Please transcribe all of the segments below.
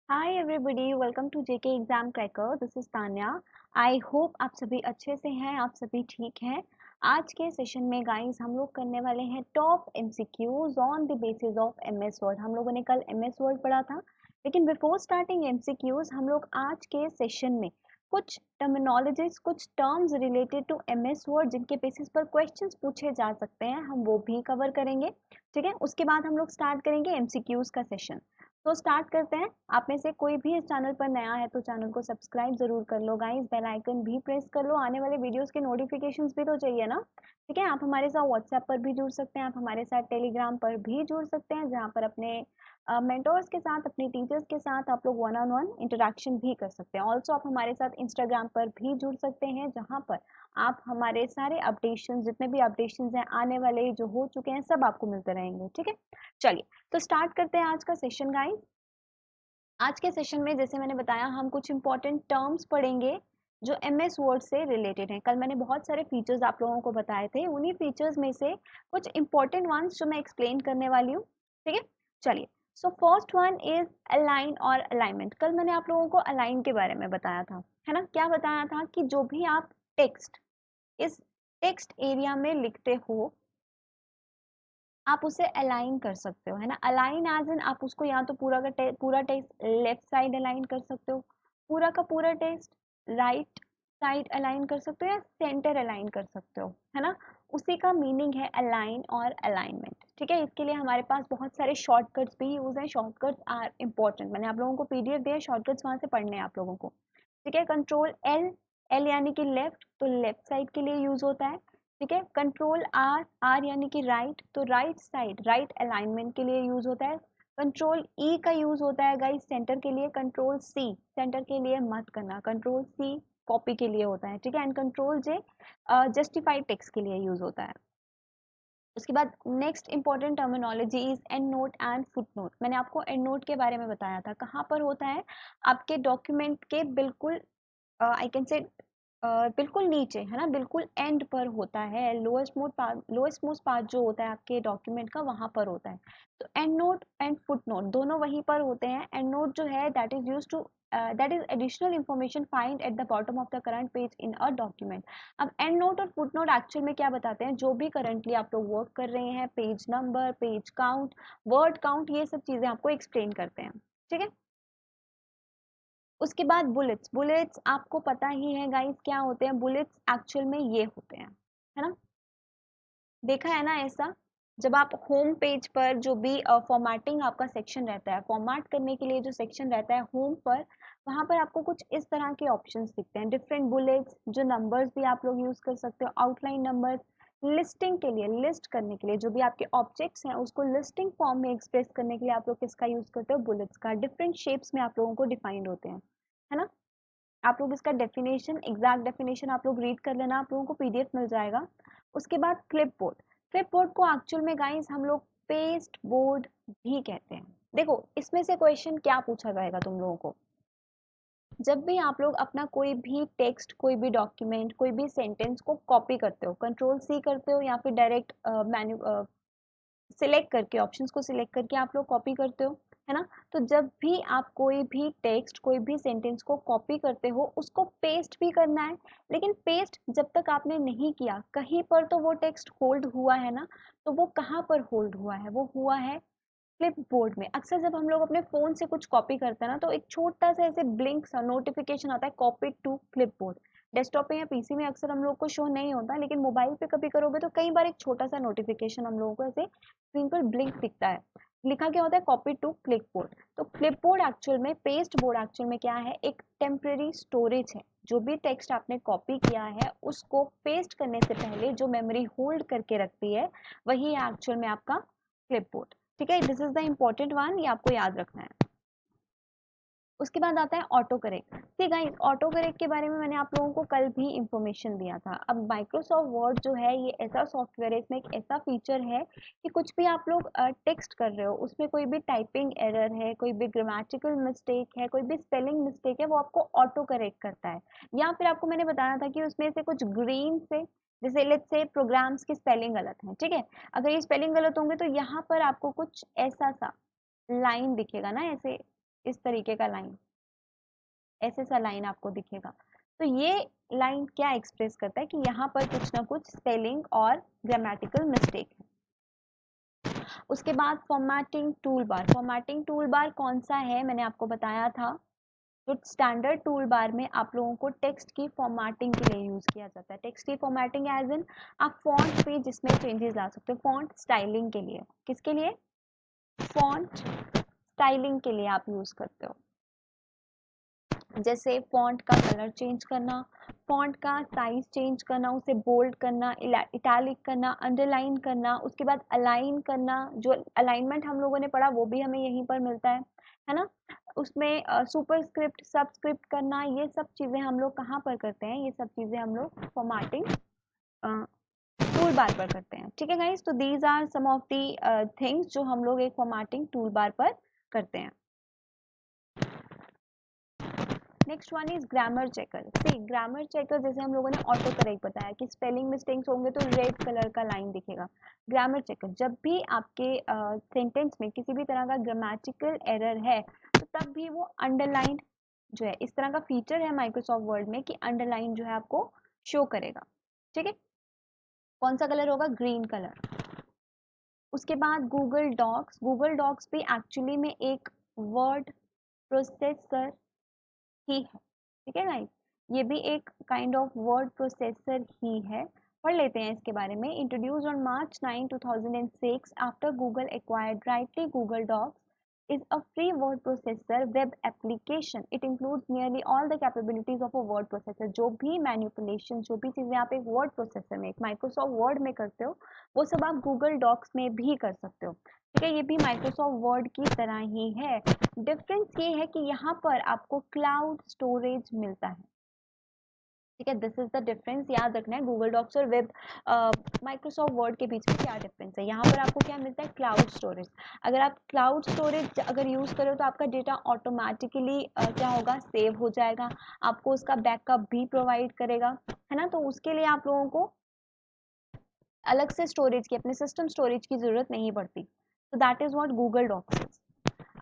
Hi everybody, welcome to JK exam cracker. This is Tanya. I hope आप सभी अच्छे से हैं, आप सभी ठीक हैं। आज के सेशन में गाइस हम लोग करने वाले हैं top MCQs on the basis of MS word. हम लोगों ने कल एमएस वर्ड पढ़ा था, लेकिन बिफोर स्टार्टिंग एमसीक्यूज हम लोग आज के सेशन में कुछ टर्मिनोलॉजीज, कुछ terms related to MS Word जिनके बेसिस पर क्वेश्चंस पूछे जा सकते हैं, हम वो भी कवर करेंगे। ठीक है, उसके बाद हम लोग स्टार्ट करेंगे एमसीक्यूज का सेशन। तो स्टार्ट करते हैं। आप में से कोई भी इस चैनल पर नया है तो चैनल को सब्सक्राइब जरूर कर लो गाइस, बेल आइकन भी प्रेस कर लो, आने वाले वीडियोस के नोटिफिकेशंस भी तो चाहिए ना। ठीक है, आप हमारे साथ व्हाट्सएप पर भी जुड़ सकते हैं, आप हमारे साथ टेलीग्राम पर भी जुड़ सकते हैं, जहाँ पर अपने मेंटोर्स के साथ, अपने टीचर्स के साथ आप लोग वन ऑन वन इंटरेक्शन भी कर सकते हैं। ऑल्सो आप हमारे साथ इंस्टाग्राम पर भी जुड़ सकते हैं, जहाँ पर आप हमारे सारे अपडेशन, जितने भी अपडेशन हैं आने वाले जो हो चुके हैं, सब आपको मिलते रहेंगे। ठीक है, चलिए तो स्टार्ट करते हैं आज का सेशन गाइस। आज के सेशन में जैसे मैंने बताया, हम कुछ इंपॉर्टेंट टर्म्स पढ़ेंगे जो एमएस वर्ड से रिलेटेड हैं। कल मैंने बहुत सारे फीचर्स आप लोगों को बताए थे, उन्हीं फीचर्स में से कुछ इंपॉर्टेंट वंस जो मैं एक्सप्लेन करने वाली हूँ। ठीक है, चलिए। So first one is align और अलाइनमेंट। कल मैंने आप लोगों को अलाइन के बारे में बताया था, है ना। क्या बताया था कि जो भी आप टेक्स्ट इस टेक्स्ट एरिया में लिखते हो, आप उसे अलाइन कर सकते हो, है ना। अलाइन एज इन आप उसको या तो पूरा टेक्स्ट लेफ्ट साइड अलाइन कर सकते हो, पूरा का पूरा टेक्स्ट राइट साइड अलाइन कर सकते हो, या सेंटर अलाइन कर सकते हो, है ना। उसी का मीनिंग है अलाइन और अलाइनमेंट। ठीक है, इसके लिए हमारे पास बहुत सारे शॉर्टकट्स भी यूज हैं। Shortcuts are important. मैंने आप लोगों को पीडीएफ दिया, शॉर्टकट्स वहां से पढ़ने हैं आप लोगों को। ठीक है, कंट्रोल एल, एल यानी कि लेफ्ट, तो लेफ्ट साइड के लिए यूज होता है। ठीक है, कंट्रोल आर, आर यानी कि राइट, तो राइट साइड, राइट अलाइनमेंट के लिए यूज होता है। कंट्रोल ई का यूज होता है गाइस सेंटर के लिए। कंट्रोल सी सेंटर के लिए मत करना, कंट्रोल सी कॉपी के लिए होता है। ठीक है, and control J justified text के लिए यूज होता है। उसके बाद next important terminology is and note and foot note. मैंने आपको एंड नोट के बारे में बताया था, कहाँ पर होता है, आपके डॉक्यूमेंट के बिल्कुल आई कैन से बिल्कुल नीचे, है ना, बिल्कुल एंड पर होता है। लोएस्ट मोस्ट पार्ट जो होता है आपके डॉक्यूमेंट का, वहां पर होता है। तो endnote and footnote दोनों वहीं पर होते हैं। एंड नोट जो है that is use to that is additional information find at the bottom of the current page in a document. अब एंड नोट और फुट नोट एक्चुअल में क्या बताते हैं, जो भी करंटली आप लोग वर्क कर रहे हैं, page number, page count, word count, ये सब चीजें आपको एक्सप्लेन करते हैं। ठीक है, उसके बाद बुलेट्स। बुलेट्स आपको पता ही है गाइस क्या होते हैं। बुलेट्स एक्चुअल में ये होते हैं, है ना। देखा है ना ऐसा, जब आप होम पेज पर जो भी फॉर्मेटिंग आपका सेक्शन रहता है, फॉर्मेट करने के लिए जो सेक्शन रहता है होम पर, वहां पर आपको कुछ इस तरह के ऑप्शंस दिखते हैं, डिफरेंट बुलेट्स, जो नंबर्स भी आप लोग यूज कर सकते हो, आउटलाइन नंबर्स, लिस्टिंग के लिए, लिस्ट करने के लिए, जो भी आपके ऑब्जेक्ट्स हैं उसको लिस्टिंग फॉर्म में एक्सप्रेस करने के लिए आप लोग किसका यूज करते हो, बुलेट्स का। डिफरेंट शेप्स में आप लोगों को डिफाइंड होते हैं, है ना। आप लोग इसका डेफिनेशन, एग्जैक्ट डेफिनेशन आप लोग रीड कर लेना, आप लोगों को पीडीएफ मिल जाएगा। उसके बाद क्लिपबोर्ड। क्लिपबोर्ड को एक्चुअल में गाइस हम लोग पेस्ट बोर्ड भी कहते हैं। देखो इसमें से क्वेश्चन क्या पूछा जाएगा तुम लोगों को, जब भी आप लोग अपना कोई भी टेक्स्ट, कोई भी डॉक्यूमेंट, कोई भी सेंटेंस को कॉपी करते हो, कंट्रोल सी करते हो, या फिर डायरेक्ट सिलेक्ट करके, ऑप्शंस को सिलेक्ट करके आप लोग कॉपी करते हो, है ना। तो जब भी आप कोई भी टेक्स्ट, कोई भी सेंटेंस को कॉपी करते हो, उसको पेस्ट भी करना है। लेकिन पेस्ट जब तक आपने नहीं किया, कहीं पर तो वो टेक्स्ट होल्ड हुआ है ना। तो वो कहाँ पर होल्ड हुआ है, वो हुआ है क्लिप बोर्ड में। अक्सर जब हम लोग अपने फोन से कुछ कॉपी करते हैं ना, तो एक छोटा सा ऐसे ब्लिंक सा नोटिफिकेशन आता है, copy to clipboard. Desktop पे या पीसी में अक्सर हम लोग को शो नहीं होता, लेकिन मोबाइल पे कभी करोगे तो कई बार एक छोटा सा नोटिफिकेशन हम लोगों को ऐसे स्क्रीन पर ब्लिंक दिखता है। लिखा क्या होता है, कॉपी टू क्लिप बोर्ड। तो क्लिप बोर्ड एक्चुअल में, पेस्ट बोर्ड एक्चुअल में क्या है, एक टेम्परेरी स्टोरेज है। जो भी टेक्स्ट आपने कॉपी किया है, उसको पेस्ट करने से पहले जो मेमोरी होल्ड करके रखती है, वही है एक्चुअल में आपका क्लिप बोर्ड। ठीक है, this is the important one, ये आपको याद रखना है। उसके बाद आता है auto correct. See guys, auto correct के बारे में मैंने आप लोगों को कल भी इंफॉर्मेशन दिया था। अब माइक्रोसॉफ्ट वर्ड जो है, ये ऐसा सॉफ्टवेयर है, इसमें एक ऐसा फीचर है कि कुछ भी आप लोग टेक्स्ट कर रहे हो, उसमें कोई भी टाइपिंग एरर है, कोई भी ग्रामेटिकल मिस्टेक है, कोई भी स्पेलिंग मिस्टेक है, वो आपको ऑटो करेक्ट करता है। या फिर आपको मैंने बताया था कि उसमें से कुछ ग्रीन से, जैसे लेट्स से प्रोग्राम्स की स्पेलिंग गलत है, ठीक है, अगर ये स्पेलिंग गलत होंगे तो यहाँ पर आपको कुछ ऐसा सा लाइन दिखेगा ना, ऐसे इस तरीके का लाइन, ऐसे सा लाइन आपको दिखेगा। तो ये लाइन क्या एक्सप्रेस करता है कि यहाँ पर कुछ ना कुछ स्पेलिंग और ग्रामेटिकल मिस्टेक है। उसके बाद formatting tool bar. Formatting tool bar कौन सा है, मैंने आपको बताया था, तो स्टैंडर्ड टूल बार में आप लोगों को टेक्स्ट की फॉर्मेटिंग के लिए यूज किया जाता है। टेक्स्ट की फॉर्मेटिंग एज इन आप फॉन्ट पे जिसमें चेंजेस ला सकते हो, फॉन्ट स्टाइलिंग के लिए। किसके लिए? फॉन्ट स्टाइलिंग के लिए आप यूज करते हो। जैसे फॉन्ट का कलर चेंज करना, फॉन्ट का साइज चेंज करना, उसे बोल्ड करना, इटैलिक करना, अंडरलाइन करना, उसके बाद अलाइन करना। जो अलाइनमेंट हम लोगों ने पढ़ा वो भी हमें यहीं पर मिलता है ना। उसमें सुपरस्क्रिप्ट, सबस्क्रिप्ट करना, ये सब चीज़ें हम लोग कहाँ पर करते हैं? ये सब चीज़ें हम लोग फॉर्मेटिंग टूल बार पर करते हैं। ठीक है गाइस, तो these are some of the things जो हम लोग एक फॉर्मेटिंग टूल बार पर करते हैं। Next one is grammar checker. See grammar checker, जैसे हम लोगों ने ऑटो करेक्ट बताया कि स्पेलिंग मिस्टेक्स होंगे तो रेड कलर का लाइन दिखेगा। ग्रामर चेकर, जब भी आपके सेंटेंस में किसी भी तरह का ग्रामेटिकल एरर है तो तब भी वो अंडरलाइन जो है, इस तरह का फीचर है माइक्रोसॉफ्ट वर्ड में कि अंडरलाइन जो है आपको शो करेगा। ठीक है, कौन सा कलर होगा? Green colour. उसके बाद गूगल डॉक्स। गूगल डॉक्स भी एक्चुअली में एक वर्ड प्रोसेसर ही है। ठीक है गाइस, ये भी एक काइंड ऑफ वर्ड प्रोसेसर ही है। पढ़ लेते हैं इसके बारे में। Introduced on March 9, 2006 after Google acquired Writely Google Docs is a free word processor web application. It includes nearly all the capabilities of a word processor. जो भी मैनिपुलेशन, जो भी चीज़ें आप एक वर्ड प्रोसेसर में, एक माइक्रोसॉफ्ट वर्ड में करते हो, वो सब आप गूगल डॉक्स में भी कर सकते हो। ठीक है, ये भी माइक्रोसॉफ्ट वर्ड की तरह ही है। डिफरेंस ये है कि यहाँ पर आपको क्लाउड स्टोरेज मिलता है। ठीक है, दिस इज द डिफरेंस, याद रखना है। गूगल डॉक्स और वेब माइक्रोसॉफ्ट वर्ड के बीच में क्या डिफरेंस है। यहाँ पर आपको क्या मिलता है? Cloud storage. अगर आप क्लाउड स्टोरेज अगर यूज करो तो आपका डेटा ऑटोमेटिकली क्या होगा? सेव हो जाएगा। आपको उसका बैकअप भी प्रोवाइड करेगा, है ना। तो उसके लिए आप लोगों को अलग से स्टोरेज की, अपने सिस्टम स्टोरेज की जरूरत नहीं पड़ती। तो that is what Google Docs is.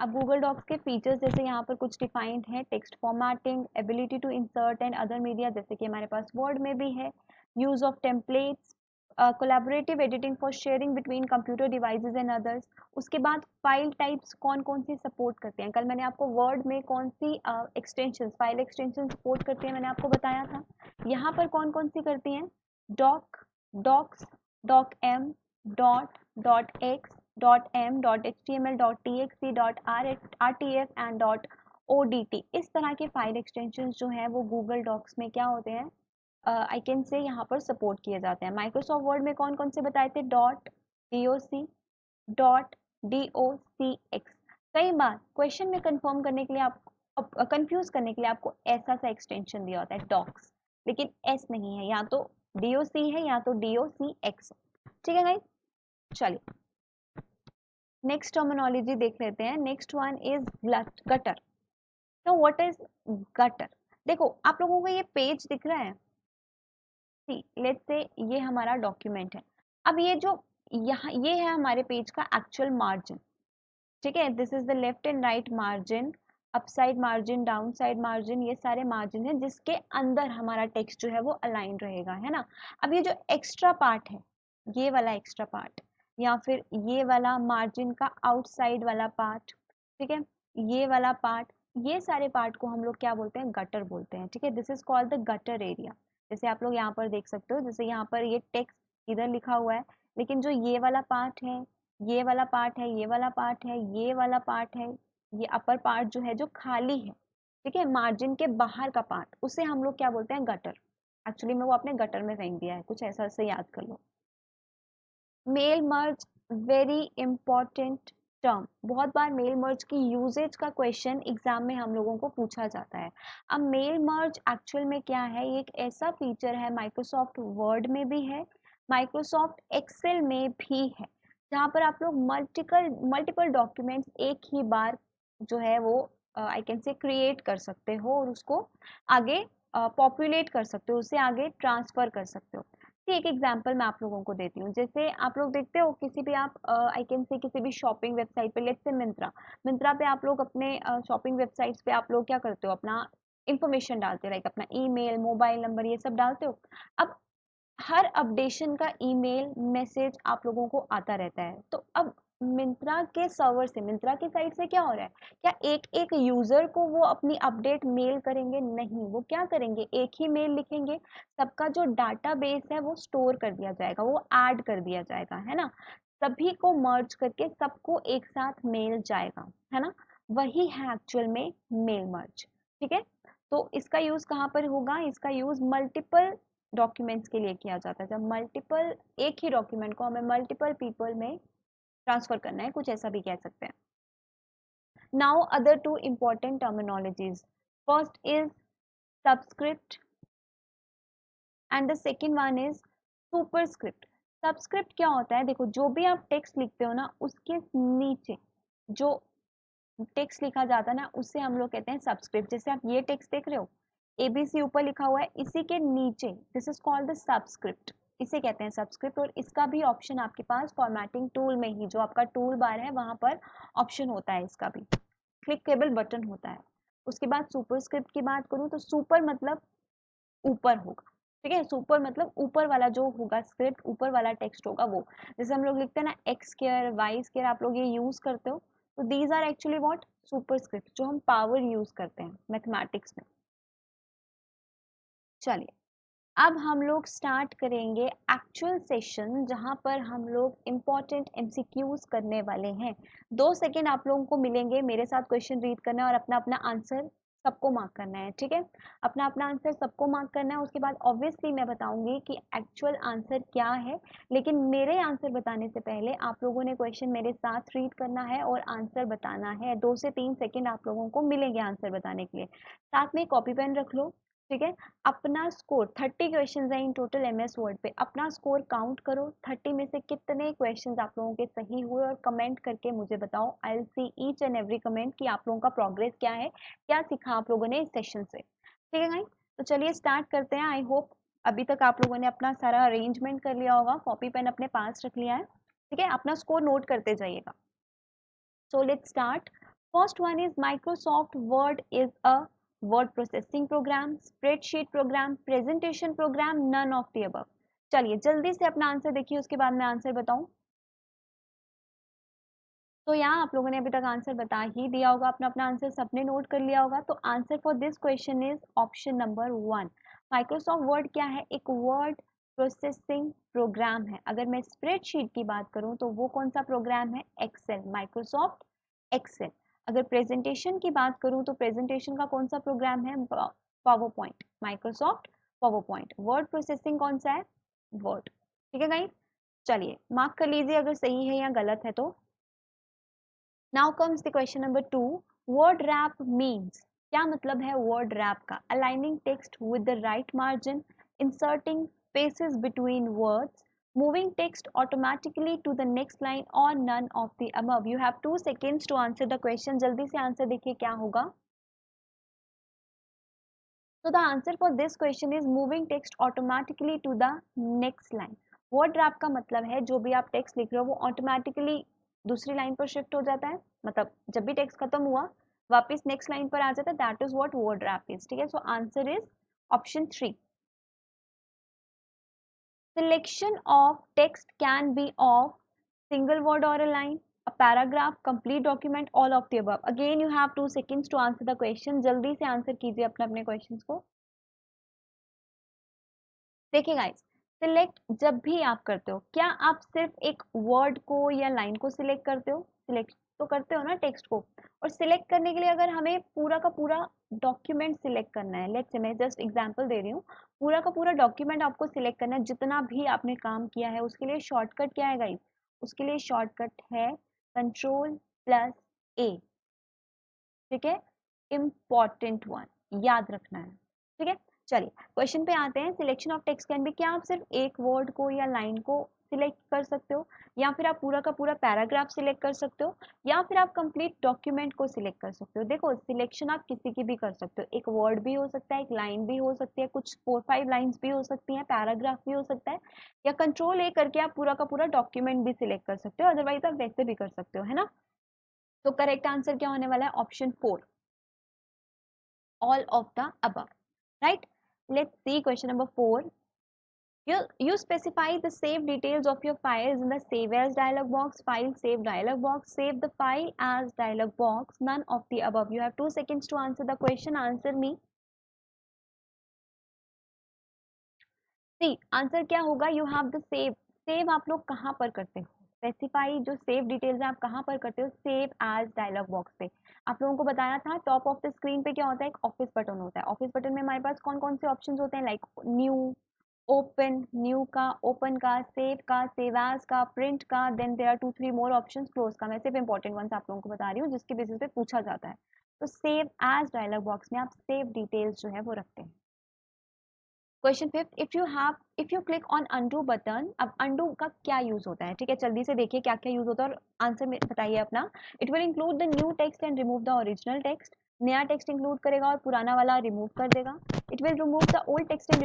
अब गूगल डॉक्स के फीचर्स जैसे यहाँ पर कुछ डिफाइंड है। Text formatting, ability to insert and other media, जैसे कि हमारे पास वर्ड में भी है। Use of templates, collaborative editing for sharing between computer devices and others. उसके बाद फाइल टाइप्स कौन कौन सी सपोर्ट करते हैं। कल मैंने आपको वर्ड में कौन सी एक्सटेंशन, फाइल एक्सटेंशन सपोर्ट करती है मैंने आपको बताया था। यहाँ पर कौन कौन सी करती हैं? Doc, docs, doc M, dot, dot X, dot M, dot html, dot txt, dot rtf and dot odt। इस तरह के फाइल एक्सटेंशन जो हैं वो गूगल डॉक्स में क्या होते हैं? आई कैन से यहाँ पर सपोर्ट किए जाते हैं। माइक्रोसॉफ्ट वर्ड में कौन कौन से बताए थे? Dot doc, dot docx। कई बार क्वेश्चन में कंफर्म करने के लिए आप कंफ्यूज करने के लिए आपको ऐसा सा एक्सटेंशन दिया होता है डॉक्स, लेकिन एस नहीं है, या तो doc है या तो docx। ठीक है गाइस, चलिए नेक्स्ट टर्मिनोलॉजी देख लेते हैं। Next one is gutter. तो व्हाट इज गटर? देखो आप लोगों को ये पेज दिख रहा है, सी लेट्स से ये हमारा डॉक्यूमेंट है। अब ये जो यहाँ ये है हमारे पेज का एक्चुअल मार्जिन। ठीक है, this is the left and right margin, upside margin, down side margin, ये सारे मार्जिन है जिसके अंदर हमारा टेक्स्ट जो है वो अलाइन रहेगा, है ना। अब ये जो एक्स्ट्रा पार्ट है, ये वाला एक्स्ट्रा पार्ट, या फिर ये वाला मार्जिन का आउटसाइड वाला पार्ट, ठीक है, ये वाला पार्ट, ये सारे पार्ट को हम लोग क्या बोलते हैं? गटर बोलते हैं। ठीक है, this is called the gutter area. जैसे आप लोग यहाँ पर देख सकते हो, जैसे यहाँ पर ये टेक्स्ट इधर लिखा हुआ है, लेकिन जो ये वाला पार्ट है, ये वाला पार्ट है, ये वाला पार्ट है, ये वाला पार्ट है, ये अपर पार्ट जो है जो खाली है, ठीक है, मार्जिन के बाहर का पार्ट, उसे हम लोग क्या बोलते हैं? गटर। एक्चुअली में वो आपने गटर में फेंक दिया है, कुछ ऐसा से याद कर लो। Mail merge, very important term. बहुत बार मेल मर्ज की यूजेज का क्वेश्चन एग्जाम में हम लोगों को पूछा जाता है। अब मेल मर्ज एक्चुअल में क्या है? ये एक ऐसा फीचर है, माइक्रोसॉफ्ट वर्ड में भी है, माइक्रोसॉफ्ट एक्सेल में भी है, जहाँ पर आप लोग मल्टीपल डॉक्यूमेंट्स एक ही बार जो है वो आई कैन से क्रिएट कर सकते हो और उसको आगे पॉपुलेट कर सकते हो, उससे आगे ट्रांसफर कर सकते हो। एक एग्जांपल मैं आप लोगों को देती हूँ। जैसे आप लोग देखते हो किसी भी आप आई कैन से किसी भी शॉपिंग वेबसाइट पे, लेट्स से मिंत्रा, मिंत्रा पे आप लोग अपने शॉपिंग वेबसाइट्स पे आप लोग क्या करते हो, अपना इंफॉर्मेशन डालते हो, लाइक अपना ईमेल, मोबाइल नंबर, ये सब डालते हो। अब हर अपडेशन का ईमेल मैसेज आप लोगों को आता रहता है। तो अब मिंत्रा के सर्वर से, मिंत्रा की साइट से क्या हो रहा है, क्या एक एक यूजर को वो अपनी अपडेट मेल करेंगे? नहीं, वो क्या करेंगे, एक ही मेल लिखेंगे, सबका जो डाटाबेस है वो स्टोर कर दिया जाएगा, वो ऐड कर दिया जाएगा, है ना, सभी को मर्ज करके सबको एक साथ मेल जाएगा, है ना, वही है एक्चुअल में मेल मर्ज। ठीक है, तो इसका यूज कहाँ पर होगा, इसका यूज मल्टीपल डॉक्यूमेंट्स के लिए किया जाता है, जब मल्टीपल, एक ही डॉक्यूमेंट को हमें मल्टीपल पीपल में ट्रांसफर करना है, कुछ ऐसा भी कह सकते हैं। Now other two important terminologies, first is subscript and the second one is superscript. Subscript क्या होता है, देखो जो भी आप टेक्स्ट लिखते हो ना, उसके नीचे जो टेक्स्ट लिखा जाता है ना, उससे हम लोग कहते हैं सबस्क्रिप्ट। जैसे आप ये टेक्स्ट देख रहे हो, एबीसी ऊपर लिखा हुआ है, इसी के नीचे this is called the subscript, इसे कहते हैं सबस्क्रिप्ट। और इसका भी ऑप्शन आपके पास फॉर्मेटिंग टूल में ही, जो आपका टूल बार है वहां पर ऑप्शन होता है, इसका भी क्लिकेबल बटन होता है। उसके बाद सुपरस्क्रिप्ट की बात करूं तो सुपर मतलब ऊपर होगा, ठीक है, सुपर मतलब ऊपर वाला जो होगा स्क्रिप्ट, ऊपर वाला टेक्स्ट होगा वो। जैसे हम लोग लिखते हैं ना एक्स स्क्वायर वाई स्क्वायर, आप लोग ये यूज करते हो, तो these are actually what, superscript, जो हम पावर यूज करते हैं मैथमेटिक्स में। चलिए, अब हम लोग स्टार्ट करेंगे एक्चुअल सेशन, जहां पर हम लोग इंपॉर्टेंट एमसीक्यूज करने वाले हैं। 2 सेकेंड आप लोगों को मिलेंगे, मेरे साथ क्वेश्चन रीड करना है और अपना अपना आंसर सबको मार्क करना है, ठीक है, अपना अपना आंसर सबको मार्क करना है। उसके बाद ऑब्वियसली मैं बताऊंगी कि एक्चुअल आंसर क्या है, लेकिन मेरे आंसर बताने से पहले आप लोगों ने क्वेश्चन मेरे साथ रीड करना है और आंसर बताना है। 2 से 3 सेकेंड आप लोगों को मिलेंगे आंसर बताने के लिए। साथ में कॉपी पेन रख लो, ठीक है। अपना स्कोर, 30 क्वेश्चन है इन टोटल एमएस वर्ड पे, अपना स्कोर काउंट करो, 30 में से कितने क्वेश्चन आप लोगों के सही हुए, और कमेंट करके मुझे बताओ। I will see each and every comment कि आप लोगों का प्रोग्रेस क्या है, क्या सीखा आप लोगों ने इस सेशन से, ठीक है गाइस। तो चलिए स्टार्ट करते हैं। आई होप अभी तक आप लोगों ने अपना सारा अरेंजमेंट कर लिया होगा, कॉपी पेन अपने पास रख लिया है, ठीक है, अपना स्कोर नोट करते जाइएगा। So let's start. First one is Microsoft Word is a word processing program, spreadsheet program, presentation program, none of the above. चलिए जल्दी से अपना आंसर देखिए, उसके बाद मैं आंसर बताऊं। तो यहाँ आप लोगों ने अभी तक आंसर बता ही दिया होगा, अपना अपना आंसर सबने नोट कर लिया होगा। तो answer for this question is option number 1। Microsoft word क्या है, एक वर्ड प्रोसेसिंग प्रोग्राम है। अगर मैं स्प्रेडशीट की बात करूं तो वो कौन सा प्रोग्राम है, एक्सेल, माइक्रोसॉफ्ट एक्सेल। अगर प्रेजेंटेशन की बात करूं तो प्रेजेंटेशन का कौन सा प्रोग्राम है, power point, Microsoft power point. Word processing कौन सा है, वर्ड, ठीक है गाइस। चलिए मार्क कर लीजिए अगर सही है या गलत है तो। Now comes the question number 2। Word rap means, क्या मतलब है वर्ड रैप का, aligning text with the right margin, inserting spaces between words, moving text automatically to the next line, or none of the above. You have 2 seconds to answer the question. जल्दी से answer देखिए क्या होगा। So the answer for this question is moving text automatically to the next line. Word wrap का मतलब है जो भी आप टेक्स्ट लिख रहे हो वो ऑटोमेटिकली दूसरी लाइन पर शिफ्ट हो जाता है, मतलब जब भी टेक्स्ट खत्म हुआ वापस नेक्स्ट लाइन पर आ जाता है, that is what word rap is, ठीक है। So answer is option 3। Selection of text can be of single word or a line, a paragraph, complete document, all of the above. Again you have 2 seconds to answer the question. जल्दी से answer कीजिए अपने अपने questions को। देखिए guys, select जब भी आप करते हो, क्या आप सिर्फ एक वर्ड को या लाइन को सिलेक्ट करते हो, सिलेक्ट तो करते हो ना टेक्स्ट को। और सिलेक्ट करने के लिए अगर हमें पूरा का पूरा डॉक्यूमेंट सिलेक्ट करना है, लेट्स से मैं जस्ट एग्जांपल दे रही हूँ, पूरा का पूरा डॉक्यूमेंट आपको सिलेक्ट करना है, जितना भी आपने काम किया है, उसके लिए शॉर्टकट क्या है गाइस, उसके लिए शॉर्टकट है Ctrl+A, ठीक है, इम्पॉर्टेंट वन, याद रखना है, ठीक है। चलिए क्वेश्चन पे आते हैं। Selection of text can be, क्या आप सिर्फ एक वर्ड को या लाइन को सिलेक्ट कर सकते हो, या फिर आप पूरा का पूरा पैराग्राफ सिलेक्ट कर सकते हो, या फिर आप कंप्लीट डॉक्यूमेंट को सिलेक्ट कर सकते हो। देखो सिलेक्शन आप किसी की भी कर सकते हो, एक वर्ड भी हो सकता है, एक लाइन भी हो सकती है, कुछ 4-5 लाइन्स भी हो सकती हैं, पैराग्राफ भी हो सकता है, या कंट्रोल ए करके आप पूरा का पूरा डॉक्यूमेंट भी सिलेक्ट कर सकते हो, अदरवाइज आप वैसे भी कर सकते हो, है ना। तो करेक्ट आंसर क्या होने वाला है? Option 4, all of the above, right? Let's see question number 4. You specify the save details of your files in the save as dialog box, file save dialog box, save the file as dialog box, none of the above. You have 2 seconds to answer the question. Answer me. See, answer क्या होगा? You have the save. Save आप लोग कहाँ पर करते हो? Specify जो save details है आप कहाँ पर करते हो? सेव एज डायलॉग बॉक्स पे। आप लोगों को बताया था टॉप ऑफ द स्क्रीन पे क्या होता है? एक ऑफिस बटन होता है। ऑफिस बटन में हमारे पास कौन कौन से ऑप्शंस होते हैं? लाइक न्यू, ओपन, न्यू का, ओपन का, सेव का, सेव एज का, प्रिंट का, then there are 2-3 more options, close का। मैं सिर्फ इंपॉर्टेंट वंस आप लोगों को बता रही हूँ जिसके बेसिस पे पूछा जाता है। तो सेव एज डायलॉग बॉक्स में आप सेव डिटेल्स जो है वो रखते हैं। Question 5, if you click on undo button, अब अनडू का क्या यूज होता है? ठीक है, जल्दी से देखिए क्या क्या यूज होता है और आंसर में बताइए अपना। It will include the new text and remove the original text. नया टेक्स्ट इंक्लूड करेगा और पुराना वाला रिमूव कर देगा। It will remove the old text and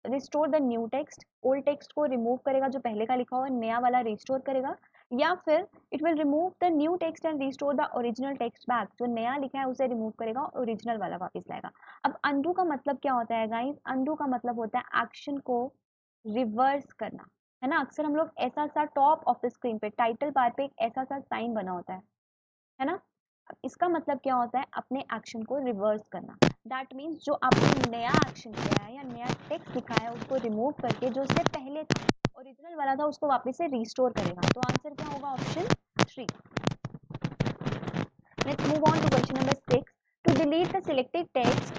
restore the new text. Old text को रिमूव करेगा जो पहले का लिखा हुआ, नया वाला रिस्टोर करेगा। या फिर it will remove the new text and restore the original text back. जो नया लिखा है उसे रिमूव करेगा और ओरिजिनल वाला वापस लाएगा। अब अनडू का मतलब क्या होता है गाइस? अनडू का मतलब होता है एक्शन को रिवर्स करना, है ना। अक्सर हम लोग ऐसा सा टॉप ऑफ द स्क्रीन पे टाइटल बार पे एक ऐसा सा साइन बना होता है ना। अब इसका मतलब क्या होता है? अपने एक्शन को रिवर्स करना। दैट मीन्स जो आपने नया एक्शन किया है या नया टेक्स्ट लिखा है उसको रिमूव करके जो उससे पहले था ओरिजिनल वाला था उसको वापस से रिस्टोर करेगा। तो आंसर क्या होगा? Option 3। Let's move on to question number 6. To delete the selected text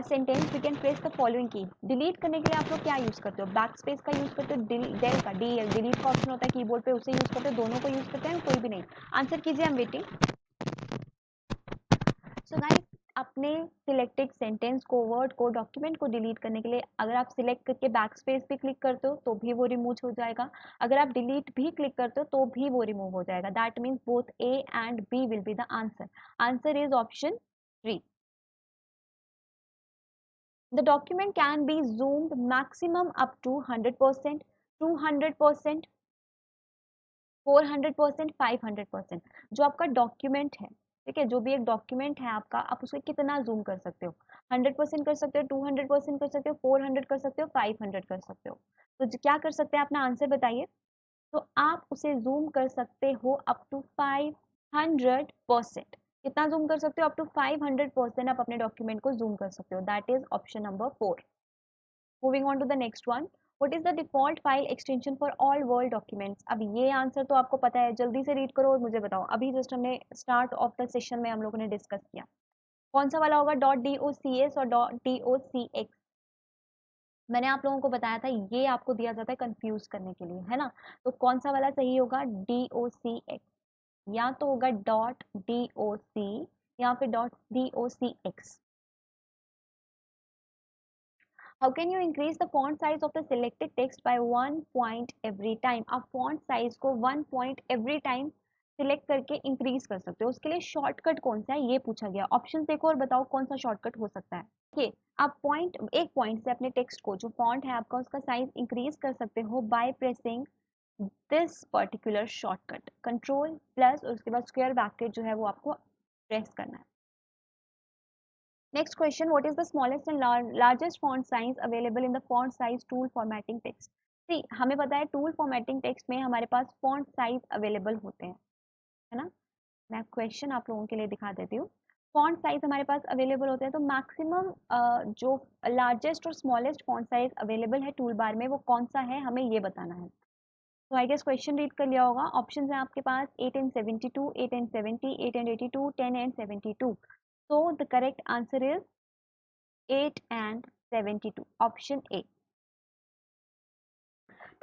sentence, we can press the following key. Delete करने के लिए आप लोग क्या यूज करते हो? बैक स्पेस का यूज करते हो, डेल का, DL, डिलीट का ऑप्शन होता है कीबोर्ड पे, उसे यूज करते हो, दोनों को यूज करते हैं, कोई भी नहीं? आंसर कीजिए, I am waiting. So guys, अपने सिलेक्टेड सेंटेंस को, वर्ड को, डॉक्यूमेंट को डिलीट करने के लिए अगर आप सिलेक्ट करके बैक स्पेस पे क्लिक करते हो तो भी वो रिमूव हो जाएगा। अगर आप डिलीट भी क्लिक करते हो तो भी वो रिमूव हो जाएगा। That means both A and B will be the answer. Answer is option 3. The document can be zoomed maximum up to 100%, 200%, 400%, 500%। जो आपका डॉक्यूमेंट है, ठीक है, जो भी एक डॉक्यूमेंट है आपका, आप उसको कितना जूम कर सकते हो? 100% कर सकते हो, 200% कर सकते हो, 400 कर सकते हो, 500 कर सकते हो। तो क्या कर सकते हैं? अपना आंसर बताइए। तो आप उसे जूम कर सकते हो अप टू 500%। कितना जूम कर सकते हो? अप टू 500% आप अपने डॉक्यूमेंट को जूम कर सकते हो। That is option number 4। Moving on to the next one, what is the default file extension for all Word documents? अब ये आंसर तो आपको पता है, जल्दी से रीड करो और मुझे बताओ। अभी जस्ट हमने स्टार्ट ऑफ द सेशन में हम लोगों ने डिस्कस किया, कौन सा वाला होगा? .docs और .docx। मैंने आप लोगों को बताया था ये आपको दिया जाता है कंफ्यूज करने के लिए, है ना। तो कौन सा वाला सही होगा? .docx, या तो होगा .doc या फिर .docx। How can you increase the font size of the selected text by 1 point every time? आप font size को 1 point every time सिलेक्ट करके इंक्रीज कर सकते हो। उसके लिए शॉर्टकट कौन सा है ये पूछा गया। ऑप्शन देखो और बताओ कौन सा शॉर्टकट हो सकता है। देखिए, आप एक पॉइंट से अपने टेक्स्ट को, जो फॉन्ट है आपका, उसका साइज इंक्रीज कर सकते हो by pressing this particular shortcut, control plus और उसके बाद स्क्वायर ब्रैकेट जो है वो आपको प्रेस करना है। Next question, what is the smallest and largest font size available in the font size tool formatting text? See, हमें पता है टूल फॉर्मेटिंग टेक्स्ट में हमारे पास फॉन्ट साइज अवेलेबल होते हैं, है ना। मैं क्वेश्चन आप लोगों के लिए दिखा देती हूँ। फॉन्ट साइज हमारे पास अवेलेबल होते हैं, तो मैक्सिमम जो लार्जेस्ट और स्मॉलेस्ट फॉन्ट साइज अवेलेबल है टूल बार में वो कौन सा है, हमें ये बताना है। तो आई गेस क्वेश्चन रीड कर लिया होगा। ऑप्शन है आपके पास 8 and 72, 8 and 70, 8 and 82, 10 and 72। So the correct answer is 8 and 72, option A.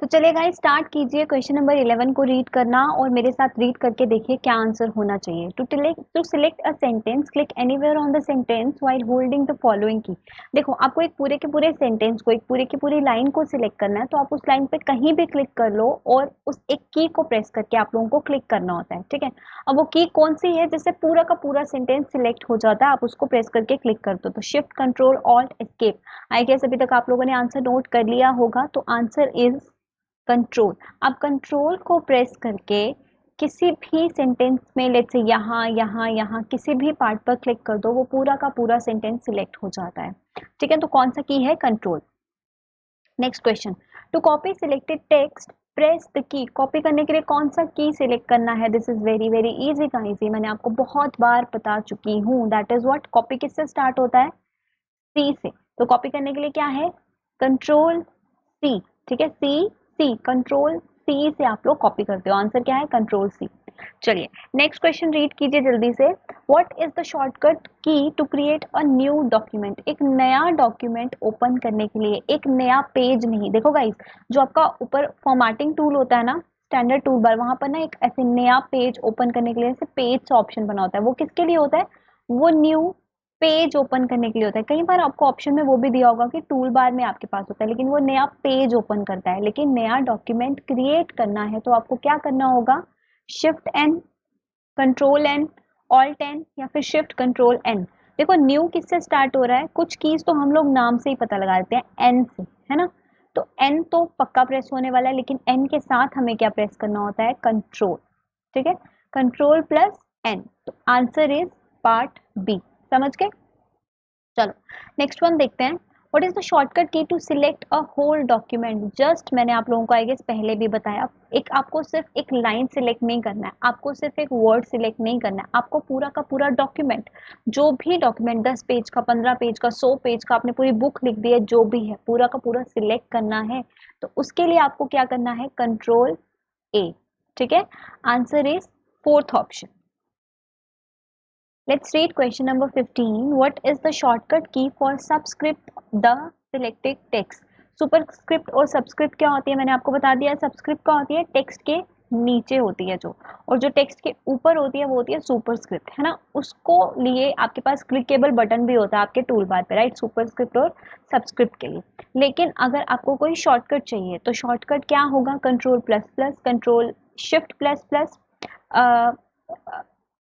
तो चलिए गाइस स्टार्ट कीजिए, क्वेश्चन नंबर 11 को रीड करना और मेरे साथ रीड करके देखिए क्या आंसर होना चाहिए। To select a sentence click anywhere on the sentence while holding the following key. देखो आपको एक पूरे के पूरे सेंटेंस को, एक पूरे की पूरी लाइन को सिलेक्ट करना है, तो आप उस लाइन पे कहीं भी क्लिक कर लो और उस एक की को प्रेस करके आप लोगों को क्लिक करना होता है, ठीक है। अब वो की कौन सी है जिससे पूरा का पूरा सेंटेंस सिलेक्ट हो जाता है, आप उसको प्रेस करके क्लिक कर दो। तो shift control alt escape. I guess अभी तक आप लोगों ने आंसर नोट कर लिया होगा, तो आंसर इज कंट्रोल। अब कंट्रोल को प्रेस करके किसी भी सेंटेंस में, लेट्स से यहाँ यहाँ यहाँ किसी भी पार्ट पर क्लिक कर दो, वो पूरा का पूरा सेंटेंस सिलेक्ट हो जाता है, ठीक है। तो कौन सा की है? Control. Next question, to copy selected text press the key. Copy करने के लिए कौन सा की सिलेक्ट करना है? This is very very easy guys, ये मैंने आपको बहुत बार बता चुकी हूँ। दैट इज व्हाट, कॉपी किससे स्टार्ट होता है? सी से। तो कॉपी करने के लिए क्या है? कंट्रोल सी, ठीक है। सी कंट्रोल सी से आप लोग कॉपी करते हो, आंसर क्या है? Control C. चलिए नेक्स्ट क्वेश्चन रीड कीजिए जल्दी से। What is the shortcut key to create a new document? एक नया डॉक्यूमेंट ओपन करने के लिए, एक नया पेज नहीं। देखो गाइस, जो आपका ऊपर फॉर्मेटिंग टूल होता है ना, स्टैंडर्ड टूल बार, वहां पर ना एक ऐसे नया पेज ओपन करने के लिए ऐसे पेज ऑप्शन बना होता है। वो किसके लिए होता है? वो न्यू पेज ओपन करने के लिए होता है। कई बार आपको ऑप्शन में वो भी दिया होगा कि टूल बार में आपके पास होता है, लेकिन वो नया पेज ओपन करता है। लेकिन नया डॉक्यूमेंट क्रिएट करना है तो आपको क्या करना होगा? Shift N, control N, alt N या फिर शिफ्ट कंट्रोल एन। देखो न्यू किससे स्टार्ट हो रहा है? कुछ कीज तो हम लोग नाम से ही पता लगा देते हैं, एन से, है ना। तो एन तो पक्का प्रेस होने वाला है, लेकिन एन के साथ हमें क्या प्रेस करना होता है? कंट्रोल, ठीक है। कंट्रोल प्लस एन, तो आंसर इज पार्ट बी। समझ गए? चलो नेक्स्ट वन देखते हैं। What is the shortcut key to select a whole document? Just मैंने आप लोगों को आई गेस पहले भी बताया, एक आपको सिर्फ एक लाइन सिलेक्ट नहीं करना है, आपको सिर्फ एक वर्ड सिलेक्ट नहीं करना है, आपको पूरा का पूरा डॉक्यूमेंट, जो भी डॉक्यूमेंट 10 पेज का, 15 पेज का, 100 पेज का, आपने पूरी बुक लिख दी है, जो भी है पूरा का पूरा सिलेक्ट करना है। तो उसके लिए आपको क्या करना है? कंट्रोल ए, ठीक है। Answer is fourth option. Let's read question number 15. What is the shortcut key for subscript the selected text? Superscript और सबस्क्रिप्ट क्या होती है? मैंने आपको बता दिया। सबस्क्रिप्ट क्या होती है? टेक्स्ट के नीचे होती है जो, और जो टेक्स्ट के ऊपर होती है वो होती है सुपरस्क्रिप्ट, है ना। उसको लिए आपके पास क्लिकेबल बटन भी होता है आपके टूल बार पे, राइट, सुपरस्क्रिप्ट और सबस्क्रिप्ट के लिए। लेकिन अगर आपको कोई शॉर्टकट चाहिए तो शॉर्टकट क्या होगा? Control plus plus, control shift plus plus,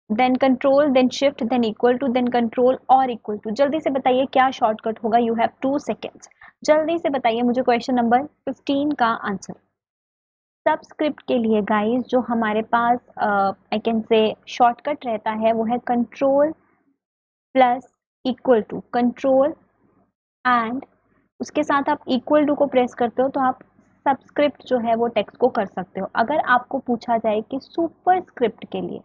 then control, then shift, then equal to, then control और इक्वल टू। जल्दी से बताइए क्या शॉर्टकट होगा? यू हैव 2 सेकेंड्स, जल्दी से बताइए मुझे क्वेश्चन नंबर 15 का आंसर। सबस्क्रिप्ट के लिए गाइस जो हमारे पास आई कैन से शॉर्टकट रहता है वो है control plus equal to, control and उसके साथ आप इक्वल टू को प्रेस करते हो तो आप सबस्क्रिप्ट जो है वो टेक्स्ट को कर सकते हो। अगर आपको पूछा जाए कि सुपरस्क्रिप्ट के लिए